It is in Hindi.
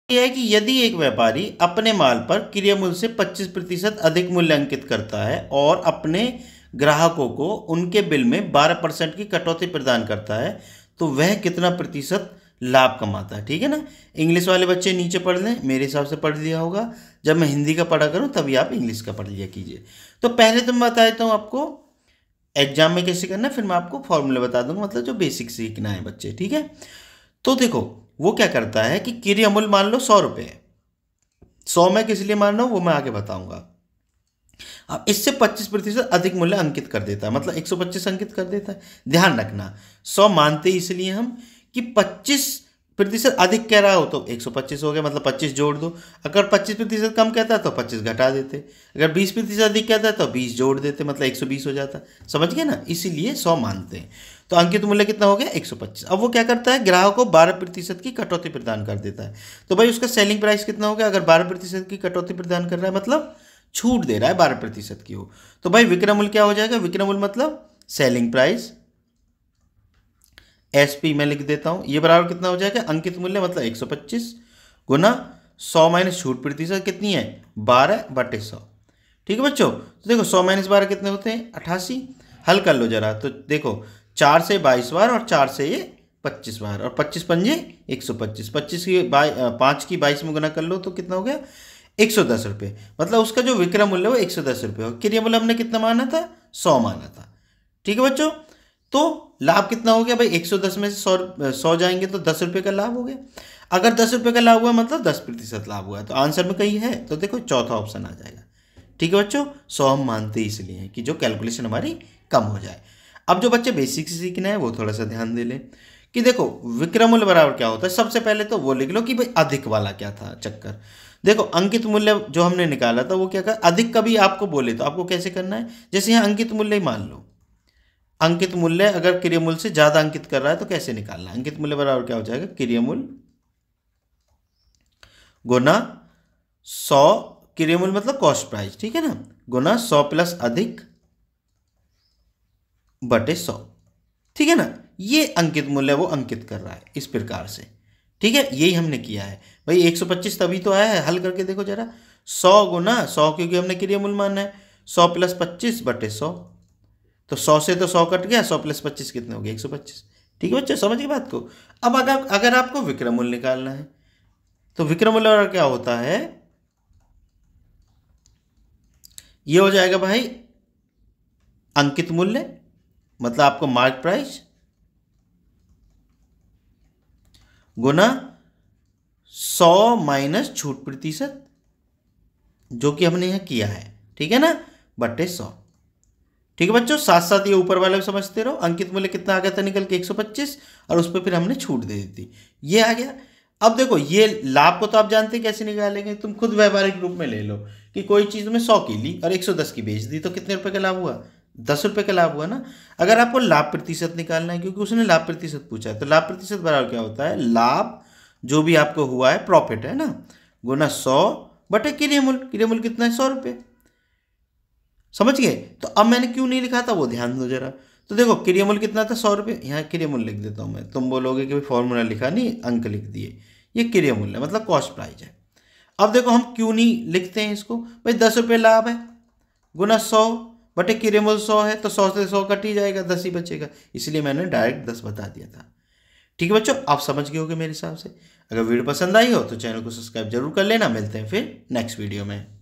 यह है कि यदि एक व्यापारी अपने माल पर क्रय मूल्य से 25% अधिक मूल्य अंकित करता है और अपने ग्राहकों को उनके बिल में 12% की कटौती प्रदान करता है तो वह कितना प्रतिशत लाभ कमाता है। ठीक है ना। इंग्लिश वाले बच्चे नीचे पढ़ लें, मेरे हिसाब से पढ़ लिया होगा। जब मैं हिंदी का पढ़ा करूं तभी आप इंग्लिश का पढ़ लिया कीजिए। तो पहले तो मैं बता देता हूं आपको एग्जाम में कैसे करना है, फिर मैं आपको फॉर्मूला बता दूंगा, मतलब जो बेसिक सीखना है बच्चे। ठीक है। तो देखो वो क्या करता है कि क्रय मूल्य मान लो 100 रुपये है। 100 मैं किस लिए मान रहा हूं वो मैं आगे बताऊंगा। अब इससे 25% अधिक मूल्य अंकित कर देता है, मतलब 125 अंकित कर देता है। ध्यान रखना 100 मानते ही इसलिए हम कि 25% अधिक कह रहा हो तो 125 हो गया, मतलब 25 जोड़ दो। अगर 25% कम कहता है तो 25 घटा देते। अगर 20% अधिक कहता है तो 20 जोड़ देते, मतलब 120 हो जाता। समझ गए ना, इसीलिए 100 मानते हैं। तो अंकित मूल्य कितना हो गया 125। अब वो क्या करता है, ग्राहक को 12% की कटौती प्रदान कर देता है। तो भाई उसका सेलिंग प्राइस कितना हो गया, अगर 12% की कटौती प्रदान कर रहा है मतलब छूट दे रहा है 12% की हो, तो भाई विक्रय मूल्य क्या हो जाएगा, विक्रय मूल्य मतलब सेलिंग प्राइस, एसपी में लिख देता हूं, ये बराबर कितना हो जाएगा, अंकित मूल्य मतलब 125 गुना 100 माइनस छूट प्रतिशत कितनी है 12/100। ठीक है बच्चों। तो देखो 100 माइनस 12 कितने होते हैं 88। हल कर लो जरा। तो देखो 4 से 22 बार और 4 से ये 25 बार और 25 पंजे 125, 25 की 5 की 22 में गुना कर लो तो कितना हो गया 110 रुपये। मतलब उसका जो विक्रय मूल्य वो 110 रुपये हो। क्रय मूल्य हमने कितना माना था 100 माना था। ठीक है बच्चों। तो लाभ कितना हो गया भाई 110 में से 100 जाएंगे तो 10 रुपये का लाभ हो गया। अगर 10 रुपये का लाभ हुआ मतलब 10% लाभ हुआ है, तो आंसर में कहीं है तो देखो चौथा ऑप्शन आ जाएगा। ठीक है बच्चों। 100 हम मानते ही इसलिए हैं कि जो कैलकुलेशन हमारी कम हो जाए। अब जो बच्चे बेसिक सीखना है वो थोड़ा सा ध्यान दे लें कि देखो विक्रय मूल्य बराबर क्या होता है। सबसे पहले तो वो लिख लो कि भाई अधिक वाला क्या था चक्कर। देखो अंकित मूल्य जो हमने निकाला था वो क्या कर, अधिक कभी आपको बोले तो आपको कैसे करना है, जैसे यहाँ अंकित मूल्य ही मान लो। अंकित मूल्य अगर क्रय मूल्य से ज्यादा अंकित कर रहा है तो कैसे निकालना है, अंकित मूल्य बराबर क्या हो जाएगा क्रय मूल्य गुना 100, क्रय मूल्य मतलब कॉस्ट प्राइस, ठीक है ना, गुना 100 प्लस अधिक बटे 100। ठीक है ना। ये अंकित मूल्य वो अंकित कर रहा है इस प्रकार से। ठीक है, यही हमने किया है भाई। 125 तभी तो आया है, हल करके देखो जरा। 100 गुना 100 क्योंकि हमने क्रय मूल्य मानना है, 100 प्लस 25 बटे 100। तो 100 से तो 100 कट गया, 100 प्लस 25 कितने हो गए 125। ठीक है बच्चों, समझ गए बात को। अब अगर आपको विक्रय मूल्य निकालना है तो विक्रय मूल्य क्या होता है, ये हो जाएगा भाई अंकित मूल्य मतलब आपको मार्क प्राइस गुना 100 माइनस छूट प्रतिशत जो कि हमने यहां किया है, ठीक है ना, बटे 100। ठीक है बच्चों, साथ साथ ये ऊपर वाले भी समझते रहो। अंकित मूल्य कितना आ गया था निकल के 125 और उस पर फिर हमने छूट दे दी थी, ये आ गया। अब देखो ये लाभ को तो आप जानते हैं कैसे निकालेंगे, तुम खुद व्यावहारिक रूप में ले लो कि कोई चीज तुमने 100 की ली और 110 की बेच दी तो कितने रुपए का लाभ हुआ 10 रुपए का लाभ हुआ ना। अगर आपको लाभ प्रतिशत निकालना है क्योंकि उसने लाभ प्रतिशत पूछा है, तो लाभ प्रतिशत बराबर क्या होता है, लाभ जो भी आपको हुआ है प्रॉफिट है ना, गुना 100 बटे क्रय मूल्य। क्रय मूल्य कितना है 100 रुपये। समझ गए। तो अब मैंने क्यों नहीं लिखा था वो ध्यान दो जरा। तो देखो क्रय मूल्य कितना था 100 रुपये, यहाँ क्रय मूल्य लिख देता हूँ मैं, तुम बोलोगे कि फॉर्मूला लिखा नहीं अंक लिख दिए, ये क्रय मूल्य मतलब कॉस्ट प्राइस है। अब देखो हम क्यों नहीं लिखते हैं इसको, भाई 10 रुपये लाभ है गुना 100 बटे क्रय मूल्य 100 है तो 100 से 100 कट ही जाएगा, 10 ही बचेगा, इसलिए मैंने डायरेक्ट 10 बता दिया था। ठीक है बच्चों, आप समझ गए होगे मेरे हिसाब से। अगर वीडियो पसंद आई हो तो चैनल को सब्सक्राइब जरूर कर लेना। मिलते हैं फिर नेक्स्ट वीडियो में।